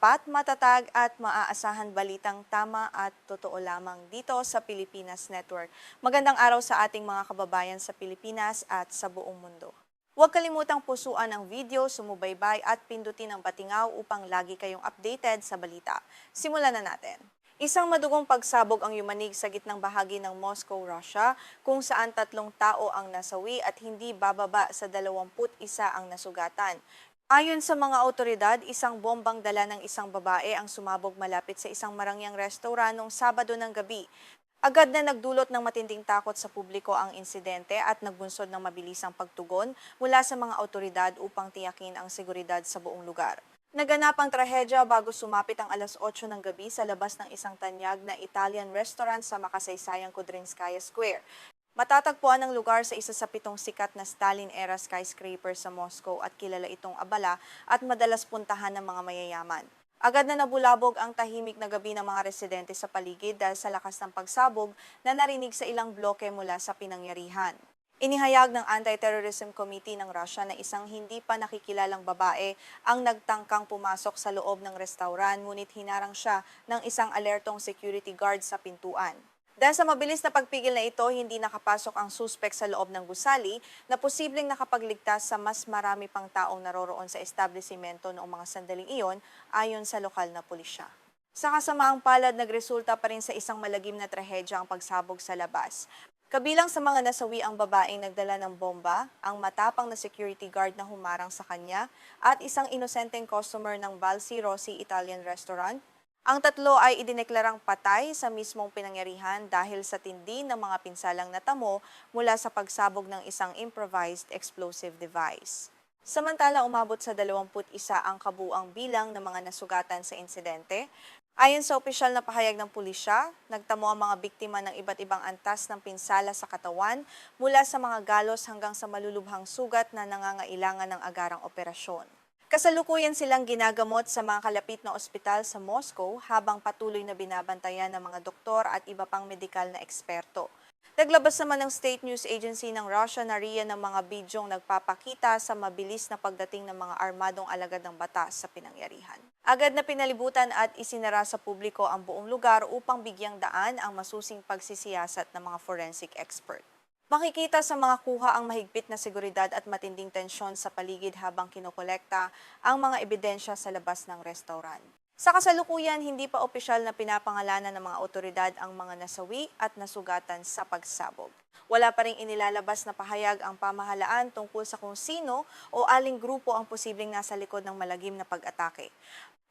tapat, matatag at maaasahan balitang tama at totoo lamang dito sa Pilipinas Network. Magandang araw sa ating mga kababayan sa Pilipinas at sa buong mundo. Huwag kalimutang pusuan ang video, sumubaybay at pindutin ang patingaw upang lagi kayong updated sa balita. Simulan na natin. Isang madugong pagsabog ang yumanig sa gitnang bahagi ng Moscow, Russia, kung saan 3 tao ang nasawi at hindi bababa sa 21 ang nasugatan. Ayon sa mga otoridad, isang bombang dala ng isang babae ang sumabog malapit sa isang marangyang restaurant noong Sabado ng gabi. Agad na nagdulot ng matinding takot sa publiko ang insidente at nagbunsod ng mabilisang pagtugon mula sa mga otoridad upang tiyakin ang seguridad sa buong lugar. Naganap ang trahedya bago sumapit ang alas 8 ng gabi sa labas ng isang tanyag na Italian restaurant sa makasaysayang Kudrinskaya Square. Matatagpuan ang lugar sa isa sa 7 sikat na Stalin-era skyscraper sa Moscow at kilala itong abala at madalas puntahan ng mga mayayaman. Agad na nabulabog ang tahimik na gabi ng mga residente sa paligid dahil sa lakas ng pagsabog na narinig sa ilang bloke mula sa pinangyarihan. Inihayag ng Anti-Terrorism Committee ng Russia na isang hindi pa nakikilalang babae ang nagtangkang pumasok sa loob ng restaurant ngunit hinarang siya ng isang alertong security guard sa pintuan. Dahil sa mabilis na pagpigil na ito, hindi nakapasok ang suspek sa loob ng gusali na posibleng nakapagligtas sa mas marami pang taong naroroon sa establisimento noong mga sandaling iyon ayon sa lokal na pulisya. Sa kasamaang palad, nagresulta pa rin sa isang malagim na trahedya ang pagsabog sa labas. Kabilang sa mga nasawi ang babaeng nagdala ng bomba, ang matapang na security guard na humarang sa kanya, at isang inosenteng customer ng Balsi Rossi Italian Restaurant. Ang 3 ay idineklarang patay sa mismong pinangyarihan dahil sa tindi ng mga pinsalang natamo mula sa pagsabog ng isang improvised explosive device. Samantala, umabot sa 21 ang kabuuang bilang ng mga nasugatan sa insidente. Ayon sa opisyal na pahayag ng pulisya, nagtamo ang mga biktima ng iba't ibang antas ng pinsala sa katawan mula sa mga galos hanggang sa malulubhang sugat na nangangailangan ng agarang operasyon. Kasalukuyan silang ginagamot sa mga kalapit na ospital sa Moscow habang patuloy na binabantayan ng mga doktor at iba pang medikal na eksperto. Naglabas naman ng State News Agency ng Russia na riyan ng mga bidyong nagpapakita sa mabilis na pagdating ng mga armadong alagad ng batas sa pinangyarihan. Agad na pinalibutan at isinara sa publiko ang buong lugar upang bigyang daan ang masusing pagsisiyasat ng mga forensic expert. Makikita sa mga kuha ang mahigpit na seguridad at matinding tensyon sa paligid habang kinokolekta ang mga ebidensya sa labas ng restaurant. Sa kasalukuyan, hindi pa opisyal na pinapangalanan ng mga otoridad ang mga nasawi at nasugatan sa pagsabog. Wala pa ring inilalabas na pahayag ang pamahalaan tungkol sa kung sino o aling grupo ang posibleng nasa likod ng malagim na pag-atake.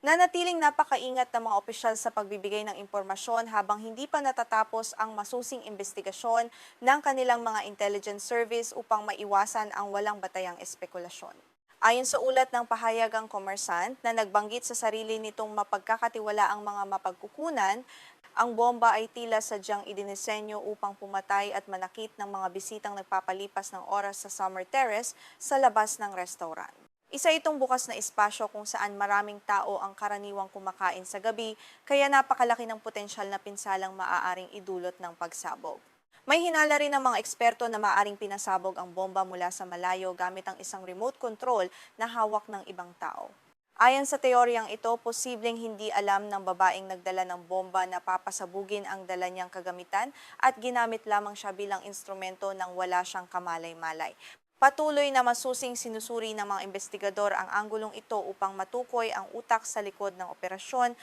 Nanatiling napakaingat ng mga opisyal sa pagbibigay ng impormasyon habang hindi pa natatapos ang masusing investigasyon ng kanilang mga intelligence service upang maiwasan ang walang batayang espekulasyon. Ayon sa ulat ng pahayagang komersant na nagbanggit sa sarili nitong mapagkakatiwala ang mga mapagkukunan, ang bomba ay tila sadyang idinisenyo upang pumatay at manakit ng mga bisitang nagpapalipas ng oras sa Summer Terrace sa labas ng restaurant. Isa itong bukas na espasyo kung saan maraming tao ang karaniwang kumakain sa gabi, kaya napakalaki ng potensyal na pinsalang maaaring idulot ng pagsabog. May hinala rin ng mga eksperto na maaaring pinasabog ang bomba mula sa malayo gamit ang isang remote control na hawak ng ibang tao. Ayon sa teoryang ito, posibleng hindi alam ng babaeng nagdala ng bomba na papasabugin ang dala niyang kagamitan at ginamit lamang siya bilang instrumento nang wala siyang kamalay-malay. Patuloy na masusing sinusuri ng mga investigador ang anggulong ito upang matukoy ang utak sa likod ng operasyon.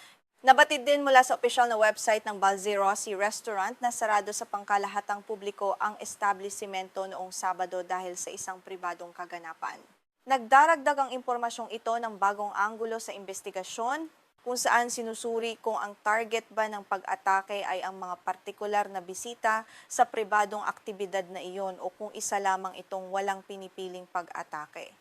Nabatid din mula sa opisyal na website ng Balsi Rossi Restaurant na sarado sa pangkalahatang publiko ang establisimento noong Sabado dahil sa isang pribadong kaganapan. Nagdaragdag ang impormasyong ito ng bagong anggulo sa investigasyon kung saan sinusuri kung ang target ba ng pag-atake ay ang mga partikular na bisita sa pribadong aktibidad na iyon o kung isa lamang itong walang pinipiling pag-atake.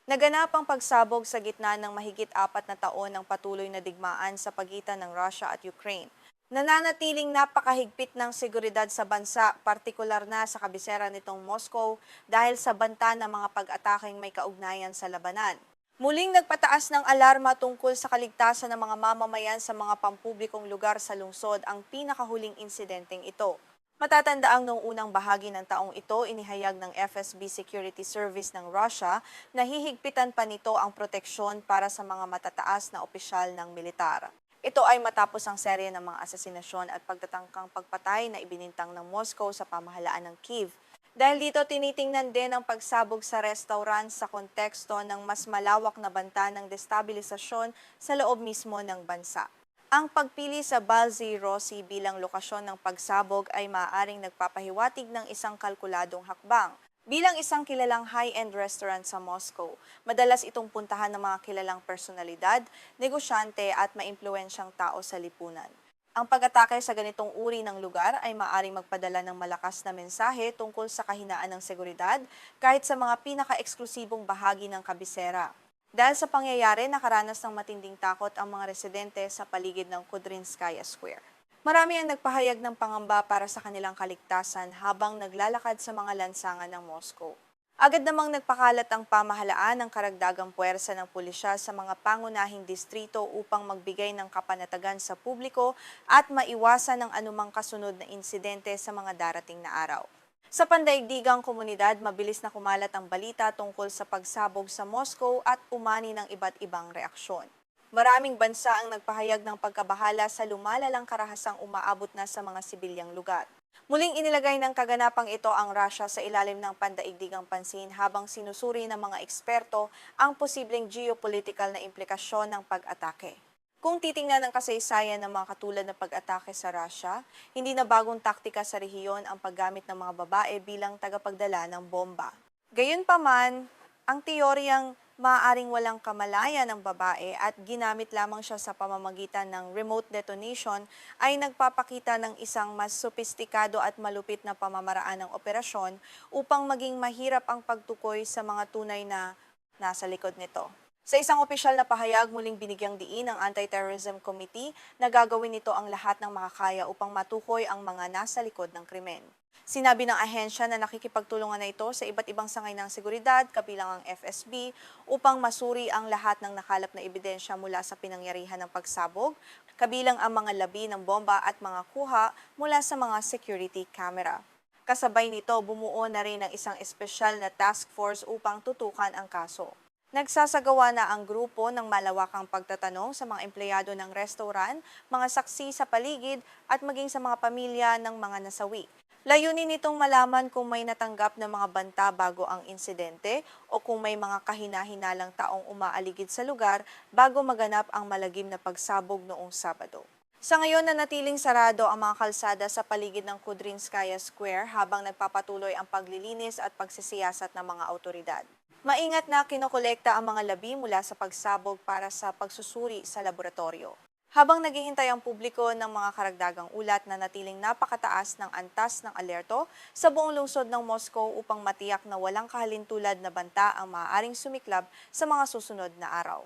Naganap ang pagsabog sa gitna ng mahigit 4 na taon ng patuloy na digmaan sa pagitan ng Russia at Ukraine. Nananatiling napakahigpit ng seguridad sa bansa, partikular na sa kabisera nitong Moscow dahil sa banta ng mga pag-atakeng may kaugnayan sa labanan. Muling nagpataas ng alarma tungkol sa kaligtasan ng mga mamamayan sa mga pampublikong lugar sa lungsod ang pinakahuling insidenteng ito. Matatandaang noong unang bahagi ng taong ito, inihayag ng FSB Security Service ng Russia na hihigpitan pa nito ang proteksyon para sa mga matataas na opisyal ng militar. Ito ay matapos ang serye ng mga asasinasyon at pagtatangkang pagpatay na ibinintang ng Moscow sa pamahalaan ng Kyiv. Dahil dito tinitingnan din ang pagsabog sa restaurant sa konteksto ng mas malawak na banta ng destabilisasyon sa loob mismo ng bansa. Ang pagpili sa Balzy Rossi bilang lokasyon ng pagsabog ay maaaring nagpapahiwatig ng isang kalkuladong hakbang. Bilang isang kilalang high-end restaurant sa Moscow, madalas itong puntahan ng mga kilalang personalidad, negosyante at maimpluwensyang tao sa lipunan. Ang pag-atake sa ganitong uri ng lugar ay maaaring magpadala ng malakas na mensahe tungkol sa kahinaan ng seguridad kahit sa mga pinaka-eksklusibong bahagi ng kabisera. Dahil sa pangyayari, nakaranas ng matinding takot ang mga residente sa paligid ng Kudrinskaya Square. Marami ang nagpahayag ng pangamba para sa kanilang kaligtasan habang naglalakad sa mga lansangan ng Moscow. Agad namang nagpakalat ang pamahalaan ng karagdagang puwersa ng pulisya sa mga pangunahing distrito upang magbigay ng kapanatagan sa publiko at maiwasan ang anumang kasunod na insidente sa mga darating na araw. Sa pandaigdigang komunidad, mabilis na kumalat ang balita tungkol sa pagsabog sa Moscow at umani ng iba't ibang reaksyon. Maraming bansa ang nagpahayag ng pagkabahala sa lumalalang karahasang umaabot na sa mga sibilyang lugar. Muling inilagay ng kaganapang ito ang Russia sa ilalim ng pandaigdigang pansin habang sinusuri ng mga eksperto ang posibleng geopolitical na implikasyon ng pag-atake. Kung titingnan ang kasaysayan ng mga katulad na pag-atake sa Russia, hindi na bagong taktika sa rehiyon ang paggamit ng mga babae bilang tagapagdala ng bomba. Gayunpaman, ang teoryang maaaring walang kamalayan ng babae at ginamit lamang siya sa pamamagitan ng remote detonation ay nagpapakita ng isang mas sopistikado at malupit na pamamaraan ng operasyon upang maging mahirap ang pagtukoy sa mga tunay na nasa likod nito. Sa isang opisyal na pahayag, muling binigyang diin ng Anti-Terrorism Committee na gagawin nito ang lahat ng makakaya upang matukoy ang mga nasa likod ng krimen. Sinabi ng ahensya na nakikipagtulungan na ito sa iba't ibang sangay ng seguridad, kabilang ang FSB, upang masuri ang lahat ng nakalap na ebidensya mula sa pinangyarihan ng pagsabog, kabilang ang mga labi ng bomba at mga kuha mula sa mga security camera. Kasabay nito, bumuo na rin ng isang espesyal na task force upang tutukan ang kaso. Nagsasagawa na ang grupo ng malawakang pagtatanong sa mga empleyado ng restaurant, mga saksi sa paligid at maging sa mga pamilya ng mga nasawi. Layunin nitong malaman kung may natanggap na mga banta bago ang insidente o kung may mga kahina-hinalang taong umaaligid sa lugar bago maganap ang malagim na pagsabog noong Sabado. Sa ngayon, nanatiling sarado ang mga kalsada sa paligid ng Kudrinskaya Square habang nagpapatuloy ang paglilinis at pagsisiyasat ng mga autoridad. Maingat na kinokolekta ang mga labi mula sa pagsabog para sa pagsusuri sa laboratorio. Habang naghihintay ang publiko ng mga karagdagang ulat na natiling napakataas ng antas ng alerto sa buong lungsod ng Moscow upang matiyak na walang kahalintulad na banta ang maaaring sumiklab sa mga susunod na araw.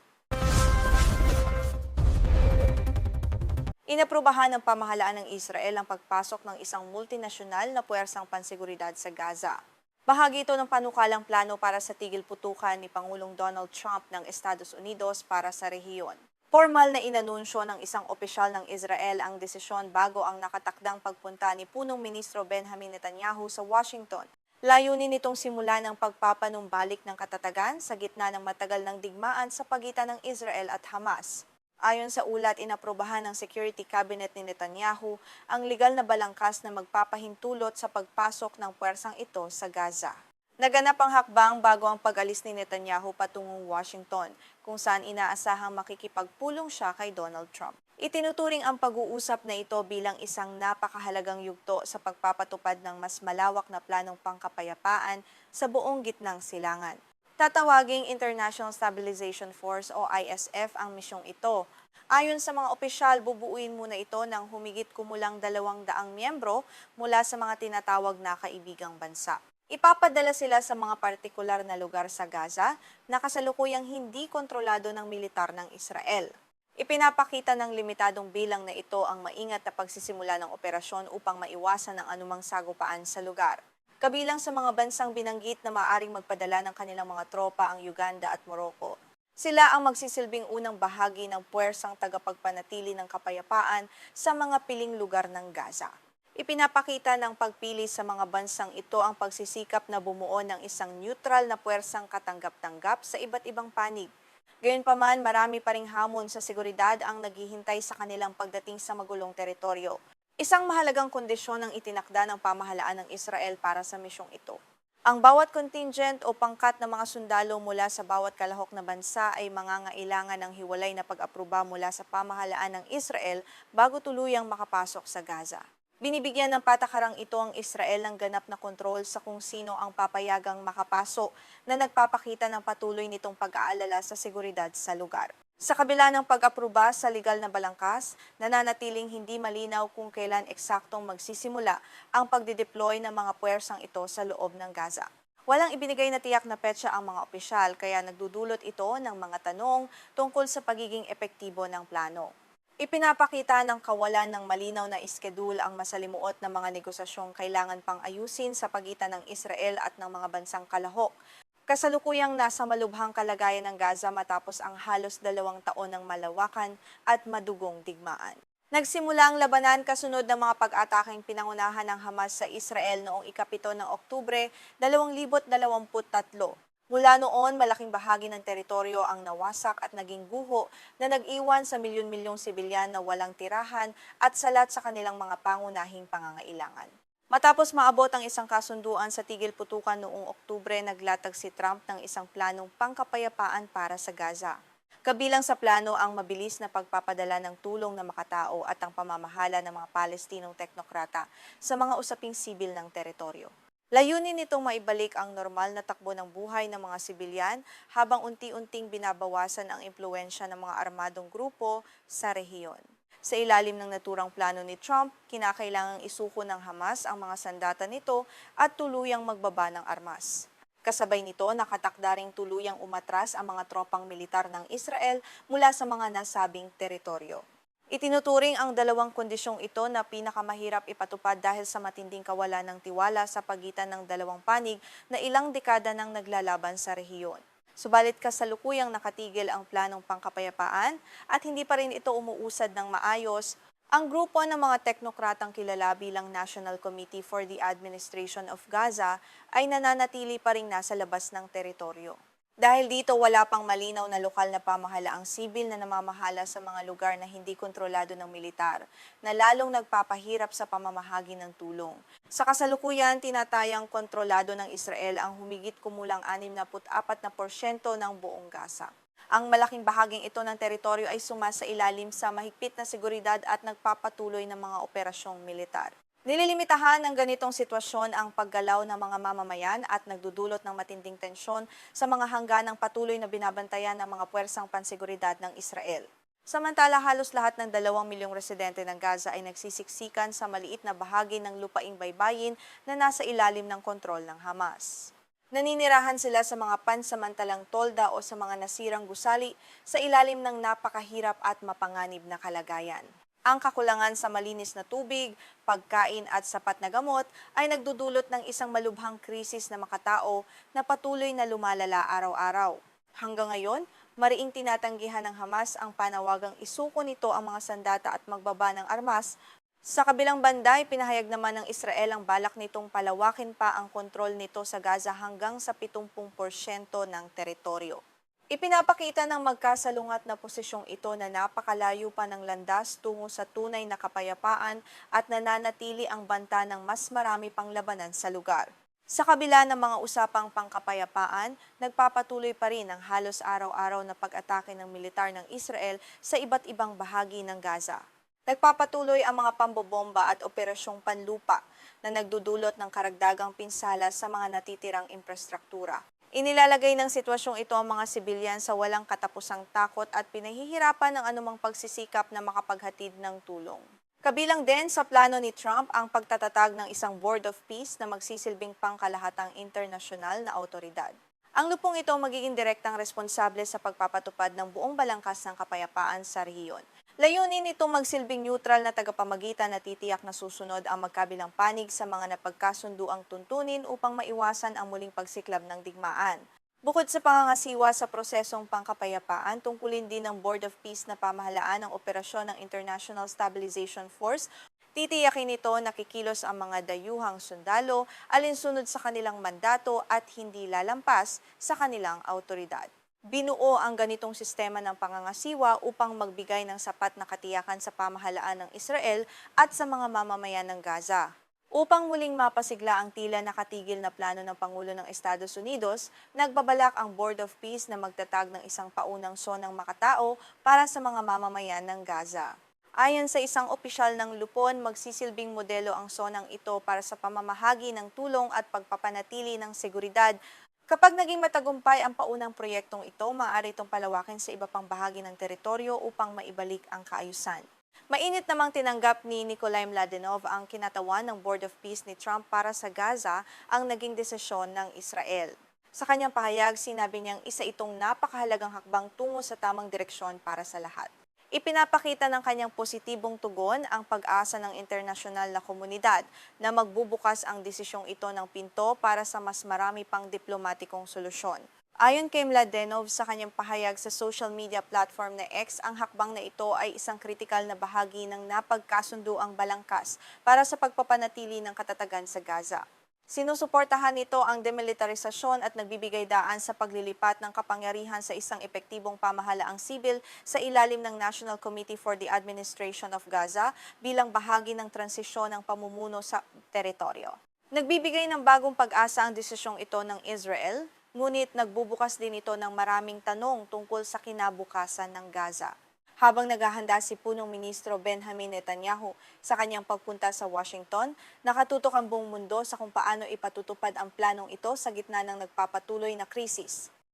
Inaprubahan ng pamahalaan ng Israel ang pagpasok ng isang multinasyonal na puwersang panseguridad sa Gaza. Bahagi ito ng panukalang plano para sa tigil putukan ni Pangulong Donald Trump ng Estados Unidos para sa rehiyon. Formal na inanunsyo ng isang opisyal ng Israel ang desisyon bago ang nakatakdang pagpunta ni Punong Ministro Benjamin Netanyahu sa Washington. Layunin nitong simula ng pagpapanumbalik ng katatagan sa gitna ng matagal ng digmaan sa pagitan ng Israel at Hamas. Ayon sa ulat, inaprubahan ng Security Cabinet ni Netanyahu ang legal na balangkas na magpapahintulot sa pagpasok ng puwersang ito sa Gaza. Naganap ang hakbang bago ang pag-alis ni Netanyahu patungong Washington, kung saan inaasahang makikipagpulong siya kay Donald Trump. Itinuturing ang pag-uusap na ito bilang isang napakahalagang yugto sa pagpapatupad ng mas malawak na planong pangkapayapaan sa buong gitnang silangan. Tatawaging International Stabilization Force o ISF ang misyong ito. Ayon sa mga opisyal, bubuuin muna ito ng humigit kumulang 200 miyembro mula sa mga tinatawag na kaibigang bansa. Ipapadala sila sa mga partikular na lugar sa Gaza na kasalukuyang hindi kontrolado ng militar ng Israel. Ipinapakita ng limitadong bilang na ito ang maingat na pagsisimula ng operasyon upang maiwasan ang anumang sagupaan sa lugar. Kabilang sa mga bansang binanggit na maaaring magpadala ng kanilang mga tropa ang Uganda at Morocco. Sila ang magsisilbing unang bahagi ng puwersang tagapagpanatili ng kapayapaan sa mga piling lugar ng Gaza. Ipinapakita ng pagpili sa mga bansang ito ang pagsisikap na bumuo ng isang neutral na puwersang katanggap-tanggap sa iba't ibang panig. Gayunpaman, marami pa ring hamon sa seguridad ang naghihintay sa kanilang pagdating sa magulong teritoryo. Isang mahalagang kondisyon ang itinakda ng pamahalaan ng Israel para sa misyong ito. Ang bawat contingent o pangkat ng mga sundalo mula sa bawat kalahok na bansa ay mangangailangan ng hiwalay na pag-aproba mula sa pamahalaan ng Israel bago tuluyang makapasok sa Gaza. Binibigyan ng patakarang ito ang Israel ng ganap na kontrol sa kung sino ang papayagang makapasok na nagpapakita ng patuloy nitong pag-aalala sa seguridad sa lugar. Sa kabila ng pag-aproba sa legal na balangkas, nananatiling hindi malinaw kung kailan eksaktong magsisimula ang pagdideploy ng mga puwersang ito sa loob ng Gaza. Walang ibinigay na tiyak na petsa ang mga opisyal kaya nagdudulot ito ng mga tanong tungkol sa pagiging epektibo ng plano. Ipinapakita ng kawalan ng malinaw na iskedul ang masalimuot na mga negosasyong kailangan pang ayusin sa pagitan ng Israel at ng mga bansang kalahok. Kasalukuyang nasa malubhang kalagayan ng Gaza matapos ang halos 2 taon ng malawakan at madugong digmaan. Nagsimula ang labanan kasunod ng mga pag-ataking pinangunahan ng Hamas sa Israel noong ika-7 ng Oktubre 2023. Mula noon, malaking bahagi ng teritoryo ang nawasak at naging guho na nag-iwan sa milyon-milyong sibilyan na walang tirahan at salat sa kanilang mga pangunahing pangangailangan. Matapos maabot ang isang kasunduan sa tigil putukan noong Oktubre, naglatag si Trump ng isang planong pangkapayapaan para sa Gaza. Kabilang sa plano ang mabilis na pagpapadala ng tulong na makatao at ang pamamahala ng mga Palestinong teknokrata sa mga usaping sibil ng teritoryo. Layunin nitong maibalik ang normal na takbo ng buhay ng mga sibilyan habang unti-unting binabawasan ang impluwensya ng mga armadong grupo sa rehiyon. Sa ilalim ng naturang plano ni Trump, kinakailangang isuko ng Hamas ang mga sandata nito at tuluyang magbaba ng armas. Kasabay nito, nakatakda ring tuluyang umatras ang mga tropang militar ng Israel mula sa mga nasabing teritoryo. Itinuturing ang dalawang kondisyong ito na pinakamahirap ipatupad dahil sa matinding kawalan ng tiwala sa pagitan ng dalawang panig na ilang dekada nang naglalaban sa rehiyon. Subalit kasalukuyang nakatigil ang planong pangkapayapaan at hindi pa rin ito umuusad ng maayos, ang grupo ng mga teknokratang kilala bilang National Committee for the Administration of Gaza ay nananatili pa rin nasa labas ng teritoryo. Dahil dito wala pang malinaw na lokal na pamahalaang sibil na namamahala sa mga lugar na hindi kontrolado ng militar, na lalong nagpapahirap sa pamamahagi ng tulong. Sa kasalukuyan, tinatayang kontrolado ng Israel ang humigit kumulang 64% ng buong Gaza. Ang malaking bahaging ito ng teritoryo ay sumasailalim sa mahigpit na seguridad at nagpapatuloy ng mga operasyong militar. Nililimitahan ng ganitong sitwasyon ang paggalaw ng mga mamamayan at nagdudulot ng matinding tensyon sa mga hangganang patuloy na binabantayan ng mga puwersang panseguridad ng Israel. Samantala, halos lahat ng 2 milyong residente ng Gaza ay nagsisiksikan sa maliit na bahagi ng lupaing baybayin na nasa ilalim ng kontrol ng Hamas. Naninirahan sila sa mga pansamantalang tolda o sa mga nasirang gusali sa ilalim ng napakahirap at mapanganib na kalagayan. Ang kakulangan sa malinis na tubig, pagkain at sapat na gamot ay nagdudulot ng isang malubhang krisis na makatao na patuloy na lumalala araw-araw. Hanggang ngayon, mariing tinatanggihan ng Hamas ang panawagang isuko nito ang mga sandata at magbaba ng armas. Sa kabilang banda, pinahayag naman ng Israel ang balak nitong palawakin pa ang kontrol nito sa Gaza hanggang sa 70% ng teritoryo. Ipinapakita ng magkasalungat na posisyong ito na napakalayo pa ng landas tungo sa tunay na kapayapaan at nananatili ang banta ng mas marami pang labanan sa lugar. Sa kabila ng mga usapang pangkapayapaan, nagpapatuloy pa rin ang halos araw-araw na pag-atake ng militar ng Israel sa iba't ibang bahagi ng Gaza. Nagpapatuloy ang mga pambobomba at operasyong panlupa na nagdudulot ng karagdagang pinsala sa mga natitirang infrastruktura. Inilalagay ng sitwasyong ito ang mga sibilyan sa walang katapusang takot at pinahihirapan ng anumang pagsisikap na makapaghatid ng tulong. Kabilang din sa plano ni Trump ang pagtatatag ng isang Board of Peace na magsisilbing pangkalahatang internasyonal na awtoridad. Ang lupong ito magiging direktang responsable sa pagpapatupad ng buong balangkas ng kapayapaan sa rehiyon. Layunin nitong magsilbing neutral na tagapamagitan na titiyak na susunod ang magkabilang panig sa mga napagkasunduang tuntunin upang maiwasan ang muling pagsiklab ng digmaan. Bukod sa pangangasiwa sa prosesong pangkapayapaan, tungkulin din ng Board of Peace na pamahalaan ang operasyon ng International Stabilization Force. Titiyakin nito na kikilos ang mga dayuhang sundalo alinsunod sa kanilang mandato at hindi lalampas sa kanilang autoridad. Binuo ang ganitong sistema ng pangangasiwa upang magbigay ng sapat na katiyakan sa pamahalaan ng Israel at sa mga mamamayan ng Gaza. Upang muling mapasigla ang tila nakatigil na plano ng Pangulo ng Estados Unidos, nagbabalak ang Board of Peace na magtatag ng isang paunang sonang makatao para sa mga mamamayan ng Gaza. Ayon sa isang opisyal ng Lupon, magsisilbing modelo ang sonang ito para sa pamamahagi ng tulong at pagpapanatili ng seguridad. Kapag naging matagumpay ang paunang proyektong ito, maaari itong palawakin sa iba pang bahagi ng teritoryo upang maibalik ang kaayusan. Mainit namang tinanggap ni Nikolai Mladenov ang kinatawan ng Board of Peace ni Trump para sa Gaza ang naging desisyon ng Israel. Sa kanyang pahayag, sinabi niyang isa itong napakahalagang hakbang tungo sa tamang direksyon para sa lahat. Ipinapakita ng kanyang positibong tugon ang pag-asa ng internasyonal na komunidad na magbubukas ang desisyong ito ng pinto para sa mas marami pang diplomatikong solusyon. Ayon kay Mladenov sa kanyang pahayag sa social media platform na X, ang hakbang na ito ay isang kritikal na bahagi ng napagkasunduang balangkas para sa pagpapanatili ng katatagan sa Gaza. Sinusuportahan nito ang demilitarisasyon at nagbibigay daan sa paglilipat ng kapangyarihan sa isang epektibong pamahalaang sibil sa ilalim ng National Committee for the Administration of Gaza bilang bahagi ng transisyon ng pamumuno sa teritoryo. Nagbibigay ng bagong pag-asa ang desisyong ito ng Israel, ngunit nagbubukas din ito ng maraming tanong tungkol sa kinabukasan ng Gaza. Habang naghahanda si Punong Ministro Benjamin Netanyahu sa kanyang pagpunta sa Washington, nakatutok ang buong mundo sa kung paano ipatutupad ang planong ito sa gitna ng nagpapatuloy na krisis.